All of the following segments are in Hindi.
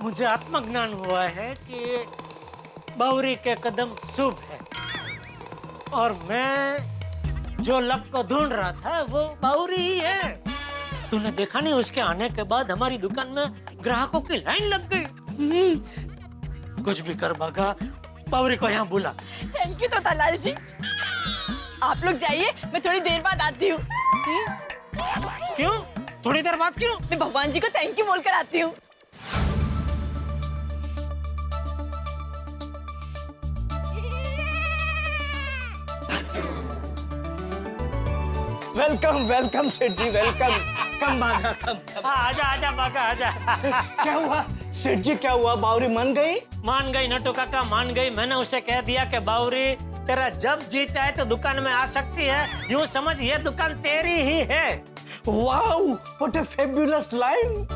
मुझे आत्मज्ञान हुआ है कि बावरी के कदम शुभ है और मैं जो लक को ढूंढ रहा था वो बावरी ही है। तूने देखा नहीं, उसके आने के बाद हमारी दुकान में ग्राहकों की लाइन लग गई। कुछ भी कर भागा, बावरी को यहाँ बुला। थैंक यू तोतालाल जी। आप लोग जाइए, मैं थोड़ी देर बाद आती हूँ। क्यों? थोड़ी देर बाद क्यों? मैं भगवान जी को थैंक यू बोलकर आती हूँ। वेलकम वेलकम सेठ जी, वेलकम। कम भागा, कम। आजा आजा भागा आजा। क्या हुआ सेठ जी, क्या हुआ? बावरी मान गई? मान गई नटू काका, मान गई। मैंने उसे कह दिया कि बावरी तेरा जब जी चाहे तो दुकान में आ सकती है, यूं समझ ये दुकान तेरी ही है। Wow, what a fabulous line.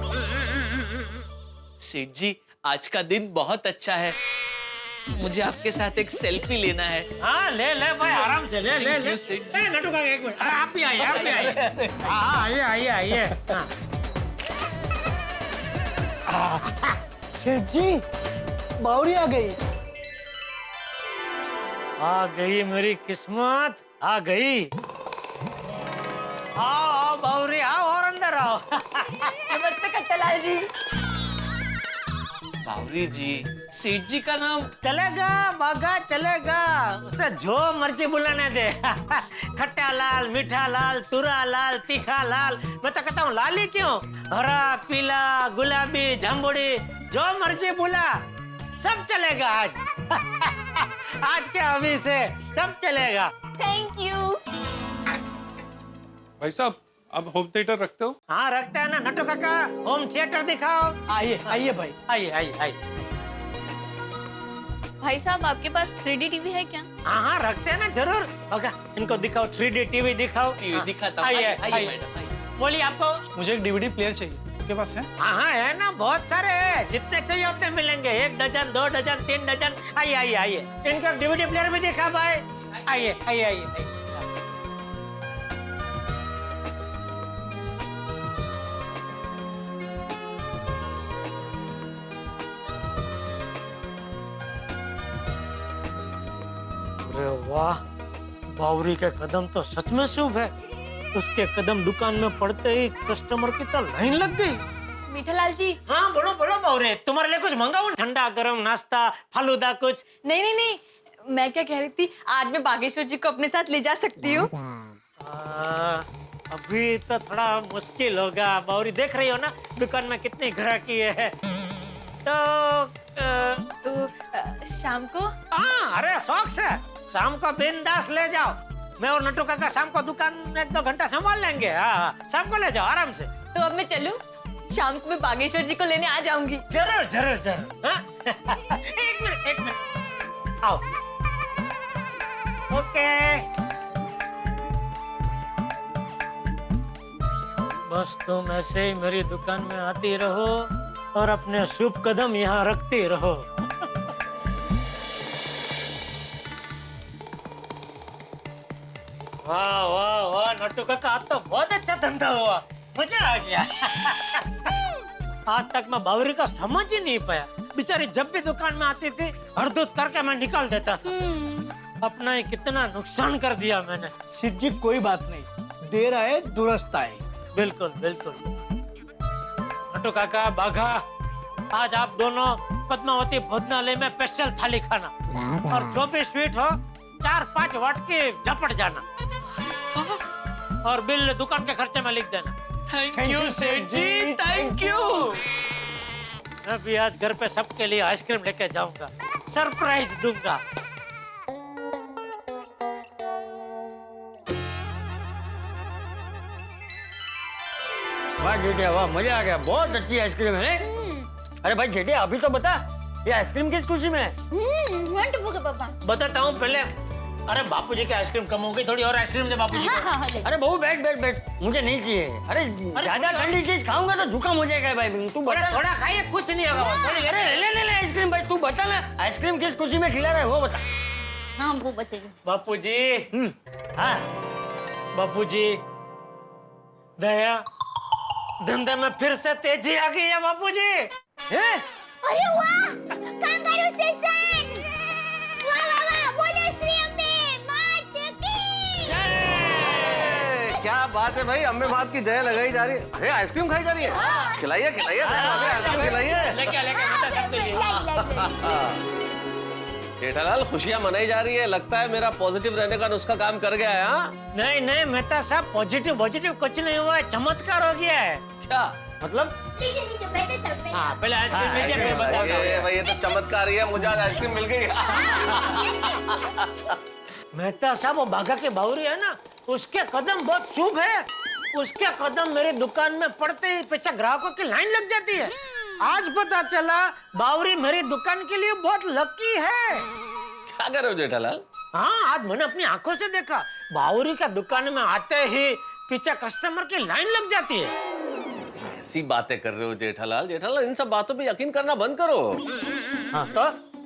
सेठ जी, आज का दिन बहुत अच्छा है। मुझे आपके साथ एक सेल्फी लेना है। हाँ ले ले भाई, आराम से ले ले ले। नटू काका एक मिनट, आप भी आइए, आप भी आइए। हाँ आइए आइए आइए। सेठ जी, बावरी आ गई। आ गई मेरी किस्मत, आ गई। आओ आओ बावरी, आओ और अंदर आओ। नमस्ते कट्टालाल जी। बावरी जी, सेठ जी का नाम चलेगा बागा, चलेगा। उसे जो मर्जी बुलाने दे। खट्टा लाल, मीठा लाल, तुरा लाल, तीखा लाल। मैं तो कहता हूँ लाल ही क्यों? हरा, पीला, गुलाबी, जामुड़ी, जो मर्जी बुला, सब चलेगा आज। आज के अभी से सब चलेगा। Thank you. भाई साहब, आप होम थिएटर रखते हो? हाँ रखते हैं ना नटू काका, होम थिएटर दिखाओ। आइए आइए भाई, आइए आइए आइए। भाई साहब, आपके पास 3D टीवी है क्या? हाँ हाँ रखते हैं ना, जरूर। होगा, इनको दिखाओ, 3D टीवी दिखाओ। टीवी दिखाता हूँ। आइए आइए आइए। मैडम, आइए। बोलिए आपको। मुझे एक डीवीडी प्लेयर चाहिए, आपके पास है? हाँ हाँ है ना, बहुत सारे हैं, जितने चाहिए उतने मिलेंगे। 1 डजन, 2 डजन, 3 डजन। आइए आइए आइए। इनका डीवीडी प्लेयर भी देखा भाई। आइए आइए आइए। अरे वाह, बावरी के कदम तो सच में शुभ है। उसके कदम दुकान में पड़ते ही कस्टमर की तो लाइन लग गई। मीठालाल जी। हाँ बोलो बोलो बावरी, तुम्हारे लिए कुछ मंगाऊं? ठंडा गरम नाश्ता, फालूदा कुछ? नहीं नहीं नहीं, मैं क्या कह रही थी, आज मैं बागेश्वर जी को अपने साथ ले जा सकती हूँ। अभी तो थोड़ा मुश्किल होगा बावरी, देख रही हो ना दुकान में कितनी ग्राहकी है। तो शाम को? हाँ अरे शौक से, शाम को बिंदास ले जाओ। मैं और नटू काका शाम को दुकान 1-2 घंटा संभाल लेंगे। हाँ शाम को ले जाओ आराम से। तो अब मैं चलूं? शाम को मैं बागेश्वर जी को लेने आ जाऊंगी। जरूर जरूर जरूर। हाँ? एक मिनट आओ। ओके बस तुम ऐसे ही मेरी दुकान में आती रहो और अपने शुभ कदम यहाँ रखती रहो। वाह वाह वाह नट्टू काका, आज तो बहुत अच्छा धंधा हुआ, मजा आ गया। आज तक मैं बावरी का समझ ही नहीं पाया। बेचारी जब भी दुकान में आती थी हरदूत करके मैं निकाल देता था। अपना ही कितना नुकसान कर दिया मैंने। सेठ जी कोई बात नहीं, देर आए दुरुस्त आए। बिल्कुल बिल्कुल। नट्टू काका, बाघा, आज आप दोनों पद्मावती भोजनालय में स्पेशल थाली खाना, और जो भी स्वीट हो 4-5 वाट की झपट जाना, और बिल दुकान के खर्चे में लिख देना। थैंक यू सेठ जी, थैंक यू। मैं भी आज घर पे सबके लिए आइसक्रीम लेके जाऊंगा, सरप्राइज दूंगा। वाह जेठिया वाह, मजा आ गया, बहुत अच्छी आइसक्रीम है। अरे भाई जेठिया, अभी तो बता, ये आइसक्रीम किस खुशी में है? पापा। बताता हूँ पहले। अरे बापूजी की आइसक्रीम कम हो गई, थोड़ी और आइसक्रीम दे बापूजी को। अरे बहू बैठ बैठ बैठ, मुझे नहीं चाहिए। अरे ज्यादा ठंडी चीज खाऊंगा तो जुकाम हो जाएगा भाई। तू बता। थोड़ा खाइए, कुछ नहीं होगा। अरे ले ले ले आइसक्रीम भाई, तू बता ना आइसक्रीम किस खुशी में खिला रहा है वो बता। हाँ वो बताइए। बापूजी। हाँ बापूजी, दया, धंधे में फिर से तेजी आ गई है बापूजी। अरे वाह, कांगारू सेशन! वाह वाह वाह, बोलो श्री अम्बे मात की! क्या बात है भाई, अम्बे मात की जय लगाई जा रही है। अरे आइसक्रीम खाई जा रही है। खिलाइए खिलाइए आइसक्रीम खिलाइए। लेके मेहता साहब के लिए। जेठालाल, खुशियां मनाई जा रही है। लगता है मेरा पॉजिटिव रहने का नुस्खा काम कर गया है। हाँ नहीं नहीं मेहता साहब, पॉजिटिव कुछ नहीं हुआ है, चमत्कार हो गया है। क्या मतलब? लीजिए बैठे सर पे। हाँ, पहले आइसक्रीम लीजिए, फिर बताता हूँ। ये भाई, ये तो चमत्कार ही है। मुझे आज आइसक्रीम मिल गई। मेहता साहब, वो बाघा के बावरी है ना, उसके कदम बहुत शुभ है। उसके कदम मेरी दुकान में पड़ते ही पीछे ग्राहकों की लाइन लग जाती है। आज पता चला बावरी मेरी दुकान के लिए बहुत लकी है। क्या कर रहे हो जेठालाल? हाँ, आज मैंने अपनी आंखों से देखा, बावरी का दुकान में आते ही पीछे कस्टमर की लाइन लग जाती है। ऐसी बातें कर रहे हो जेठालाल? जेठालाल, इन सब बातों पे यकीन करना बंद करो। हाँ तो?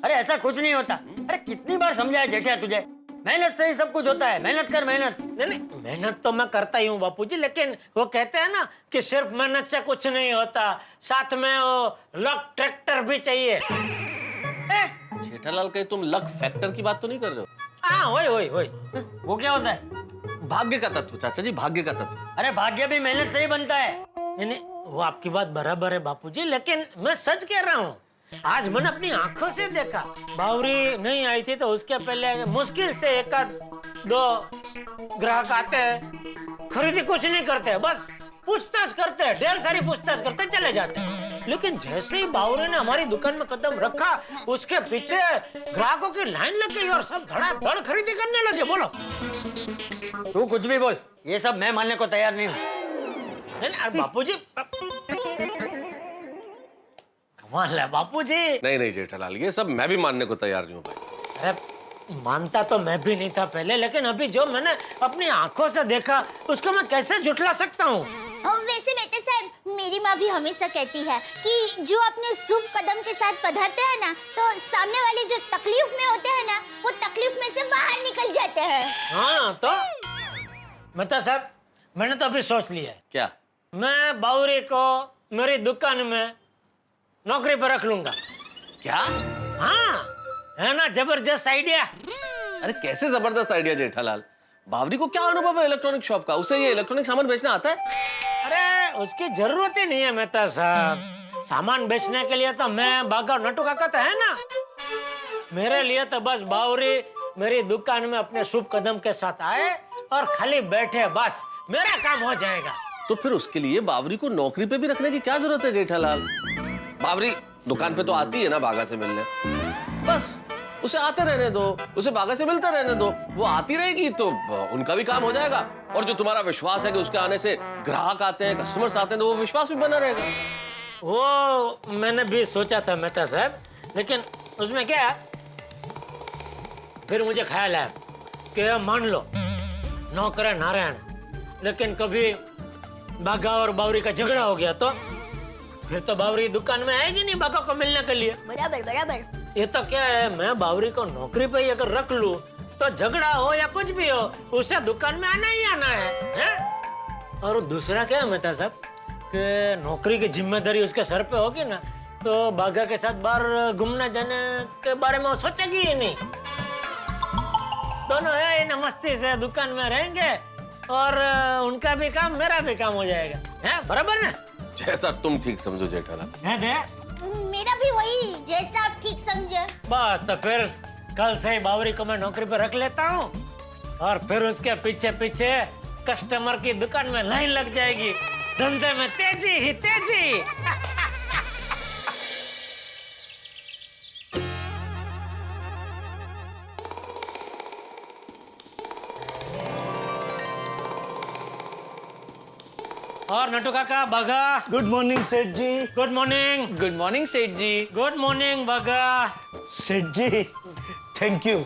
अरे ऐसा कुछ नहीं होता। अरे कितनी बार समझाया जेठिया तुझे, मेहनत से ही सब कुछ होता है। मेहनत कर, मेहनत। नहीं, मेहनत तो मैं करता ही हूँ बापूजी, लेकिन वो कहते हैं ना कि सिर्फ मेहनत से कुछ नहीं होता, साथ में वो लक ट्रैक्टर भी चाहिए। जेठालाल, कहीं तुम लक फैक्टर की बात तो नहीं कर रहे हो? हाँ, वही। वो क्या होता है? भाग्य का तत्व चाचा जी, भाग्य का तत्व। अरे भाग्य भी मेहनत से ही बनता है। नहीं, वो आपकी बात बराबर है बापूजी, लेकिन मैं सच कह रहा हूँ। आज मैंने अपनी आंखों से देखा, बावरी नहीं आई थी तो उसके पहले मुश्किल से एक आध दो ग्राहक आते हैं, खरीदी कुछ नहीं करते, बस पूछताछ करते हैं, ढेर सारी पूछताछ करते चले जाते हैं। लेकिन जैसे ही बावरी ने हमारी दुकान में कदम रखा, उसके पीछे ग्राहकों की लाइन लग गई और सब धड़ाधड़ खरीदी करने लगे। बोलो, तू कुछ भी बोल, ये सब मैं मानने को तैयार नहीं हूँ। बापूजी, कमाल है बापूजी। नहीं जेठालाल, ये सब मैं भी मानने को तैयार नहीं हूँ भाई। अरे मानता तो मैं भी नहीं था पहले, लेकिन अभी जो मैंने अपनी आंखों से देखा उसको मैं कैसे झुठला सकता हूँ। वैसे मेहता साहब, मेरी माँ भी हमेशा कहती है कि जो अपने शुभ कदम के साथ पधारते हैं ना, तो सामने वाले जो तकलीफ में होते हैं ना, वो तकलीफ में से बाहर निकल जाते हैं। हाँ तो मेहता साहब, मैंने तो अभी सोच लिया है। क्या? मैं बावरी को मेरी दुकान में नौकरी पर रख लूंगा। क्या? हाँ, है ना जबरदस्त आइडिया? अरे कैसे जबरदस्त आइडिया जेठालाल? बावरी को क्या अनुभव है इलेक्ट्रॉनिक शॉप का? उसे ये इलेक्ट्रॉनिक सामान बेचना आता है? अरे उसकी जरूरत ही नहीं है मेहता साहब। सामान बेचने के लिए तो मैं बाघा और नटू काका तो है ना। मेरे लिए तो बस बावरी मेरी दुकान में अपने शुभ कदम के साथ आए और खाली बैठे, बस मेरा काम हो जाएगा। तो फिर उसके लिए बावरी को नौकरी पे भी रखने की क्या जरूरत है जेठालाल? बावरी दुकान पे तो आती है ना बाघा से मिलने, बस उसे आते रहने दो, उसे बाघा से मिलते रहने दो। वो आती रहेगी तो उनका भी काम हो जाएगा, और जो तुम्हारा विश्वास है कि उसके आने से ग्राहक आते हैं, कस्टमर्स आते हैं, तो वो विश्वास भी बना रहेगा। वो मैंने भी सोचा था मेहता साहब, लेकिन उसमें क्या है, फिर मुझे ख्याल है कि मान लो नौकर नारायण, लेकिन कभी बाघा और बावरी का झगड़ा हो गया तो फिर तो बावरी दुकान में आएगी नहीं बाघा को मिलने के लिए। बराबर। ये तो क्या है, मैं बावरी को नौकरी पे ही अगर रख लूं तो झगड़ा हो या कुछ भी हो, उसे दुकान में आना ही आना है? और दूसरा क्या है मेहता साहब, कि नौकरी की जिम्मेदारी उसके सर पे होगी ना, तो बाघा के साथ बाहर घूमने जाने के बारे में वो सोचेगी ही नहीं। दोनों है इन मस्ती से दुकान में रहेंगे और उनका भी काम मेरा भी काम हो जाएगा। है बराबर ना? जैसा तुम ठीक समझो जेठालाल। है दे? मेरा भी वही, जैसा आप ठीक समझे। बस तो फिर कल से ही बावरी को मैं नौकरी पर रख लेता हूँ, और फिर उसके पीछे पीछे कस्टमर की दुकान में लाइन लग जाएगी, धंधे में तेजी ही तेजी। और नटू काका, बाघा। Good morning Seth ji. Good morning. Good morning Seth ji. Good morning बाघा। सेठ जी, थैंक यू।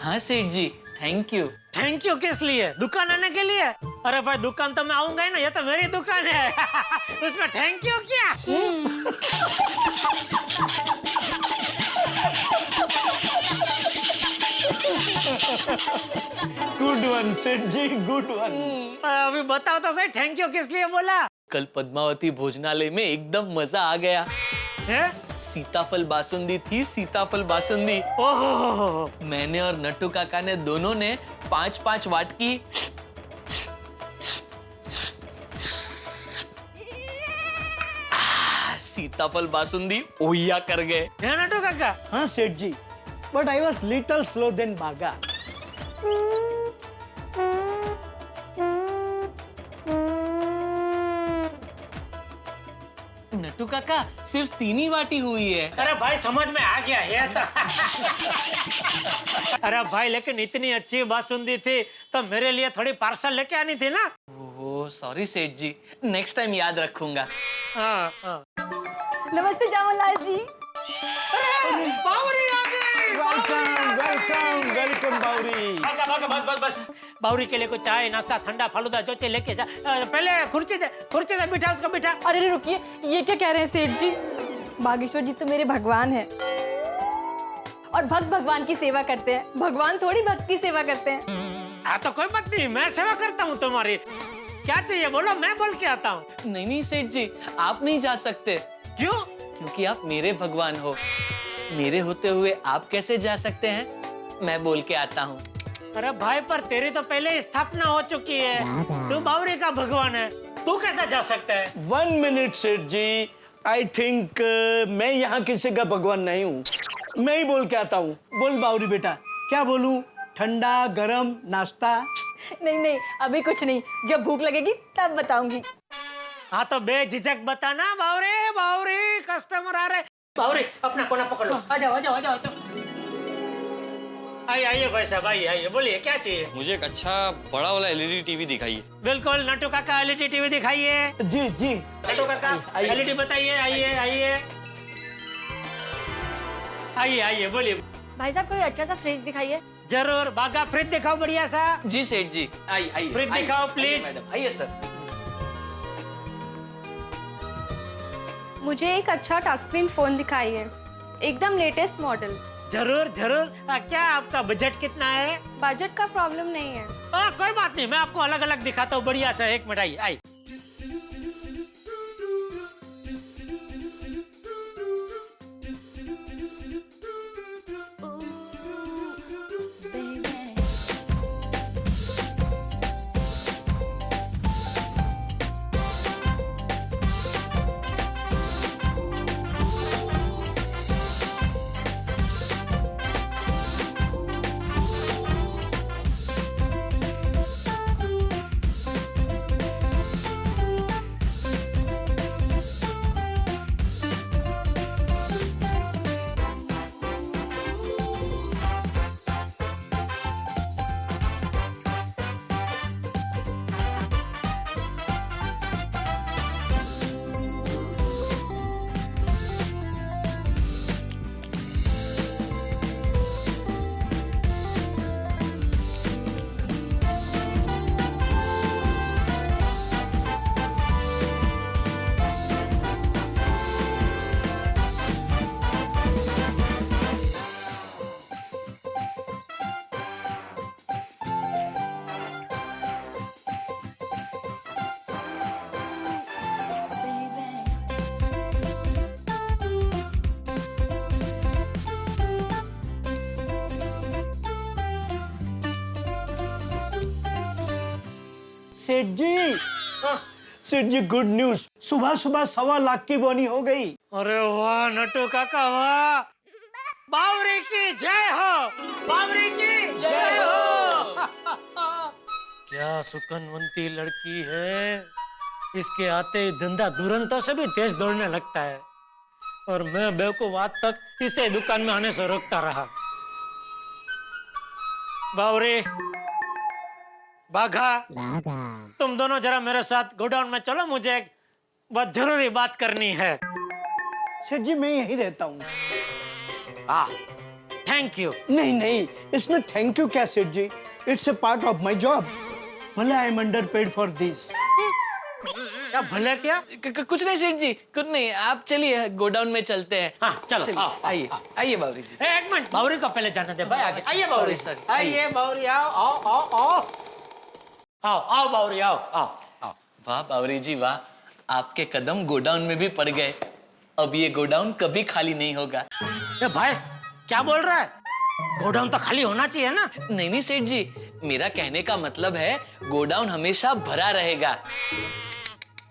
हाँ सेठ जी, थैंक यू। थैंक यू किस लिए? दुकान आने के लिए? अरे भाई दुकान तो मैं आऊंगा ही ना, ये तो मेरी दुकान है। उसमें थैंक यू क्या? गुड वन सेठ जी, गुड वन। अभी बताओ तो सही, थैंक यू किस लिए बोला? कल पद्मावती भोजनालय में एकदम मजा आ गया। है? सीताफल बासुंदी थी, सीताफल बासुंदी। ओहो, मैंने और नट्टू काका ने दोनों ने 5-5 वाटकी सीताफल बासुंदी ओहिया कर गए। है नटू काका? हाँ सेठ जी, but I was little slow than Baga. Nattu काका सिर्फ 3 ही वाटी हुई है। अरे भाई समझ में आ गया है तो। अरे भाई लेकिन इतनी अच्छी बासुंदी थी तो मेरे लिए थोड़ी पार्सल लेके आनी थी ना। ओह सॉरी सेठ जी, नेक्स्ट टाइम याद रखूंगा। हाँ, हाँ। नमस्ते जामनलाल जी। अरे बावरी आ गई। Welcome, welcome, welcome, बावरी। भागा, भागा, बस बस बस। बावरी के लिए कुछ चाय नाश्ता ठंडा फालूदा जो चाहिए लेके जा। पहले कुर्सी दे बिठा उसको बिठा। अरे रुकिए, ये क्या कह रहे हैं सेठ जी? बागेश्वर जी तो मेरे भगवान हैं और भक्त भगवान की सेवा करते हैं, भगवान थोड़ी भक्त की सेवा करते हैं। हाँ तो कोई बात नहीं, मैं सेवा करता हूँ तुम्हारी। क्या चाहिए बोलो, मैं बोल के आता हूँ। नहीं नहीं सेठ जी, आप नहीं जा सकते। क्यों? क्योंकि आप मेरे भगवान हो। मेरे होते हुए आप कैसे जा सकते हैं? मैं बोल के आता हूँ। अरे भाई पर तेरी तो पहले स्थापना हो चुकी है, तू बावरी का भगवान है, तू कैसे जा सकता है? 1 minute सेठ जी, I think मैं यहाँ किसी का भगवान नहीं हूँ, मैं ही बोल के आता हूँ। बोल बावरी बेटा, क्या बोलूँ? ठंडा गरम नाश्ता? नहीं नहीं, अभी कुछ नहीं, जब भूख लगेगी तब बताऊंगी। हाँ तो बेझिझक बताना। बावरी बावरी कस्टमर आ रहे। बावरी अपना कोना पकड़ लो, आ जाओ आ जाओ आ जाओ। आइए आइए भाई साहब, आइए आइए, बोलिए क्या चाहिए? मुझे एक अच्छा बड़ा वाला एलईडी टीवी दिखाइए। बिल्कुल नटू काका एलईडी टीवी दिखाइए। जी जी। नटू काका एलईडी बताइए। आइए आइए आइए आइए, बोलिए। भाई साहब कोई अच्छा सा फ्रिज दिखाइए। जरूर, बागा फ्रिज दिखाओ बढ़िया सा। जी सेठ जी, आइए आइए। फ्रिज आइए, दिखाओ, आइए, प्लीज। मैडम, आइए सर। मुझे एक अच्छा टच स्क्रीन फोन दिखाइए, एकदम लेटेस्ट मॉडल। जरूर जरूर। क्या आपका बजट कितना है? बजट का प्रॉब्लम नहीं है। कोई बात नहीं, मैं आपको अलग अलग दिखाता हूँ बढ़िया सा। एक मिनट, आइए आइए। सेठ जी, सेठ जी गुड न्यूज, सुबह सुबह 1.25 लाख की बोनी हो गई। अरे वाह नटू काका वाह, बावरी की जय हो, बावरी की जय हो। क्या सुकनवंती लड़की है, इसके आते ही धंधा दुरंतों से भी तेज दौड़ने लगता है और मैं बेवकूफ आज तक इसे दुकान में आने से रोकता रहा। बावरी बाघा, तुम दोनों जरा मेरे साथ गोडाउन में चलो, मुझे एक बहुत जरूरी बात करनी है। सेठ जी मैं यहीं रहता हूँ। Thank you. नहीं नहीं, इसमें थैंक यू क्या Seth ji, it's a part of my job. भले I am underpaid for this. क्या भले क्या? कुछ नहीं सेठ जी, कुछ नहीं, आप चलिए गोडाउन में चलते हैं। हाँ चलो, चलिए, आइए आइए बावरी जी। एक मिनट, बावरी को पहले जाने दे भाई, आगे आइए Sorry, बावरी। sorry, आइए बावरी, आओ आओ आओ आओ आओ आओ बावरी, आओ आओ आओ। वाह बावरी जी वाह, आपके कदम गोडाउन में भी पड़ गए। अब ये गोडाउन कभी खाली नहीं होगा। ए भाई क्या बोल रहा है? गोडाउन तो खाली होना चाहिए ना। नहीं नहीं सेठ जी, मेरा कहने का मतलब है गोडाउन हमेशा भरा रहेगा।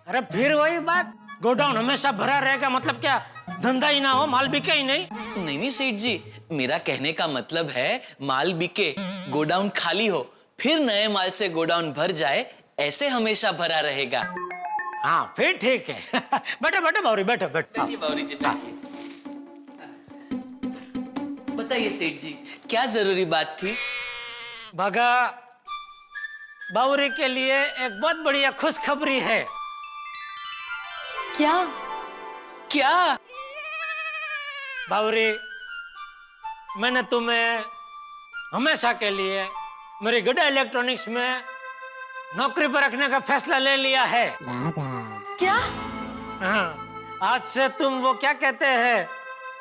अरे फिर वही बात, गोडाउन हमेशा भरा रहेगा मतलब क्या धंधा ही ना हो, माल बिके ही नहीं? नहीं नहीं सेठ जी, मेरा कहने का मतलब है माल बिके, गोडाउन खाली हो, फिर नए माल से गोडाउन भर जाए, ऐसे हमेशा भरा रहेगा। हाँ फिर ठीक है। बैठो बैठो बावरी, बैठो बैठो। बैठिए बावरी जी, बैठिए। बताइए सेठ जी, क्या जरूरी बात थी? भगा, बावरी के लिए एक बहुत बढ़िया खुशखबरी है। क्या? क्या? बावरी, मैंने तुम्हें हमेशा के लिए मेरी गड्ढा इलेक्ट्रॉनिक्स में नौकरी पर रखने का फैसला ले लिया है। क्या? हाँ, आज से तुम वो क्या कहते हैं,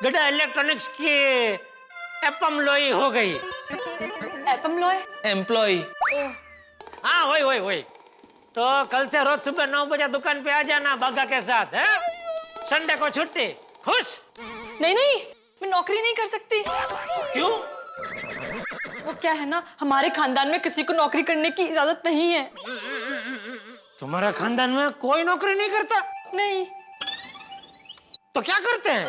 गड्ढा इलेक्ट्रॉनिक्स की एम्प्लॉय हो गई। एम्प्लॉय? हाँ वही वही वही। तो कल से रोज सुबह 9 बजे दुकान पे आ जाना बागा के साथ, है? संडे को छुट्टी। खुश? नहीं नहीं, मैं नौकरी नहीं कर सकती। क्यों? वो क्या है ना, हमारे खानदान में किसी को नौकरी करने की इजाजत नहीं है। तुम्हारे खानदान में कोई नौकरी नहीं करता? नहीं। तो क्या करते हैं?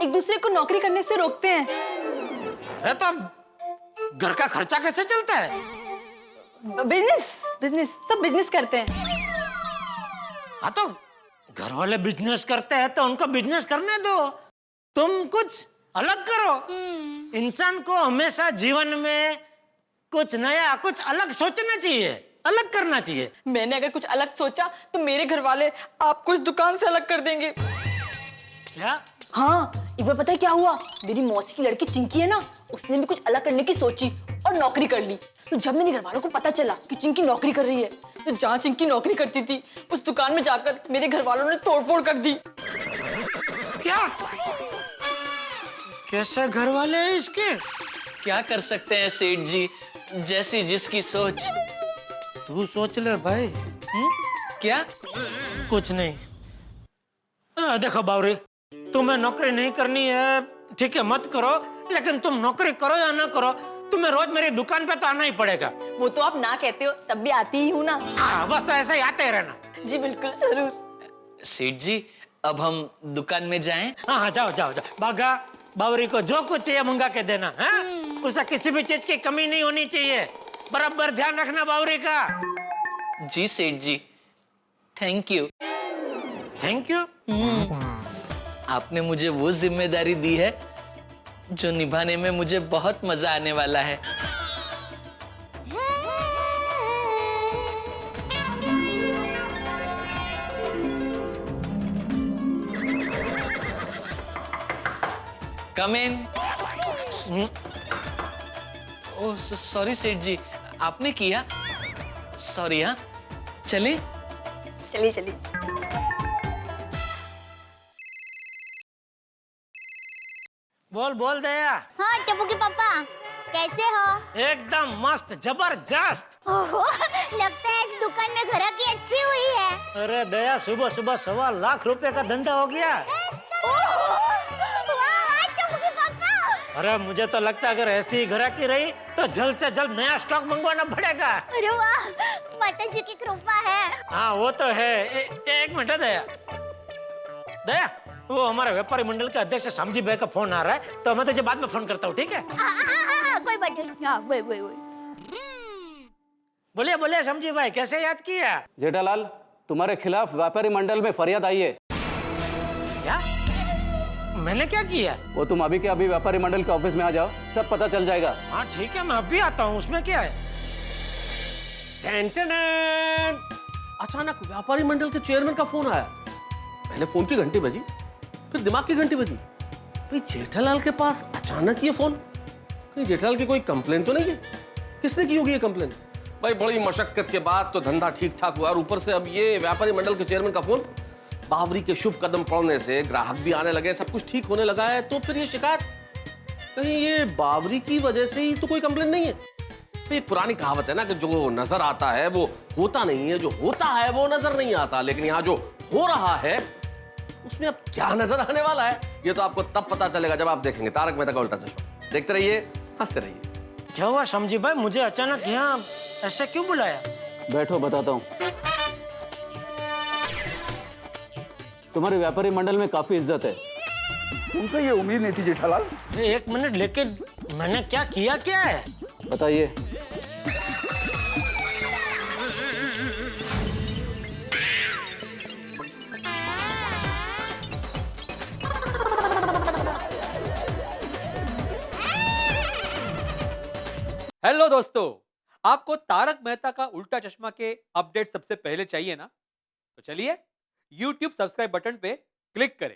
एक दूसरे को नौकरी करने से रोकते हैं। है तो घर का खर्चा कैसे चलता है? बिजनेस बिजनेस सब बिजनेस करते हैं। हाँ तो घर वाले बिजनेस करते हैं तो उनको बिजनेस करने दो, तुम कुछ अलग करो। इंसान को हमेशा जीवन में कुछ नया, कुछ अलग सोचना चाहिए, अलग करना चाहिए। मैंने अगर कुछ अलग सोचा तो मेरे घर वाले आपको इस दुकान से अलग कर देंगे। क्या? हाँ, एक बार पता है क्या हुआ, मेरी मौसी की लड़की चिंकी है ना, उसने भी कुछ अलग करने की सोची और नौकरी कर ली। तो जब मेरे घर वालों को पता चला कि चिंकी नौकरी कर रही है, तो जहाँ चिंकी नौकरी करती थी उस दुकान में जाकर मेरे घर वालों ने तोड़फोड़ कर दी। क्या? कैसे घर वाले हैं इसके? क्या कर सकते हैं सेठ जी, जैसी जिसकी सोच। तू सोच ले भाई। क्या? कुछ नहीं। देखो बावरी, तुम्हें नौकरी नहीं करनी है ठीक है, मत करो, लेकिन तुम नौकरी करो या ना करो, तुम्हें रोज मेरी दुकान पे तो आना ही पड़ेगा। वो तो आप ना कहते हो तब भी आती ही हूँ ना। हाँ बस तो ऐसे ही आते रहना। जी बिल्कुल जरूर। सेठ जी, अब हम दुकान में जाएं? हाँ हाँ जाओ जाओ जाओ। बागा, बावरी को जो कुछ चाहिए मंगा के देना, है? उसे किसी भी चीज की कमी नहीं होनी चाहिए। बराबर ध्यान रखना बावरी का। जी सेठ जी, थैंक यू। Thank you. आपने मुझे वो जिम्मेदारी दी है जो निभाने में मुझे बहुत मजा आने वाला है। कम इन। ओह सॉरी सेठ जी, आपने किया? सॉरी। हाँ चलिए चलिए चलिए। बोल बोल दया। हाँ टप्पू के पापा, कैसे हो? एकदम मस्त, जबरदस्त। ओहो, लगता है आज दुकान में ग्राहकी अच्छी हुई है। अरे दया, सुबह सुबह 1.25 लाख रुपए का धंधा हो गया। ओहो, वाह टप्पू के पापा। अरे मुझे तो लगता है अगर ऐसी ग्राहकी रही तो जल्द से जल्द नया स्टॉक मंगवाना पड़ेगा। अरे वाह, माता जी की कृपा है। हाँ वो तो है। एक मिनट है दया। दया, वो हमारे व्यापारी मंडल के अध्यक्ष शामजी भाई का फोन आ रहा है, तो मैं तुझे बाद में फोन करता हूँ, ठीक है? कोई बात नहीं। हाँ, वही। बोलिए बोलिए शामजी भाई, कैसे याद किया? जेठालाल, तुम्हारे खिलाफ व्यापारी मंडल में फरियाद आई है। क्या? मैंने क्या किया? वो तुम अभी के अभी व्यापारी मंडल के ऑफिस में आ जाओ, सब पता चल जाएगा। हाँ ठीक है, मैं अभी आता हूँ, उसमें क्या है? अचानक व्यापारी मंडल के चेयरमैन का फोन आया। पहले फोन की घंटी बजी, फिर दिमाग की घंटी बजी। भाई जेठालाल के पास अचानक ये फोन, कहीं जेठालाल की कोई कंप्लेन तो नहीं है? किसने की होगी ये कंप्लेन? भाई बड़ी मशक्कत के बाद तो धंधा ठीक ठाक हुआ, और ऊपर से अब ये व्यापारी मंडल के चेयरमैन का फोन। बावरी के शुभ कदम पड़ने से ग्राहक भी आने लगे, सब कुछ ठीक होने लगा है, तो फिर ये शिकायत कहीं ये बावरी की वजह से ही तो कोई कंप्लेन नहीं है? तो एक पुरानी कहावत है ना कि जो नजर आता है वो होता नहीं है, जो होता है वो नजर नहीं आता। लेकिन यहाँ जो हो रहा है उसमें अब क्या नजर आने वाला है ये तो आपको तब पता चलेगा जब आप देखेंगे तारक मेहता का उल्टा चश्मा। देखते रहिए, हंसते रहिए। क्या हुआ समझी भाई, मुझे अचानक यहाँ ऐसे क्यों बुलाया? बैठो बताता हूँ। तुम्हारे व्यापारी मंडल में काफी इज्जत है। तुमसे ये उम्मीद नहीं थी जेठालाल। अरे एक मिनट, लेकिन मैंने क्या किया क्या है? बताइए। हेलो दोस्तों, आपको तारक मेहता का उल्टा चश्मा के अपडेट सबसे पहले चाहिए ना? तो चलिए YouTube सब्सक्राइब बटन पे क्लिक करें।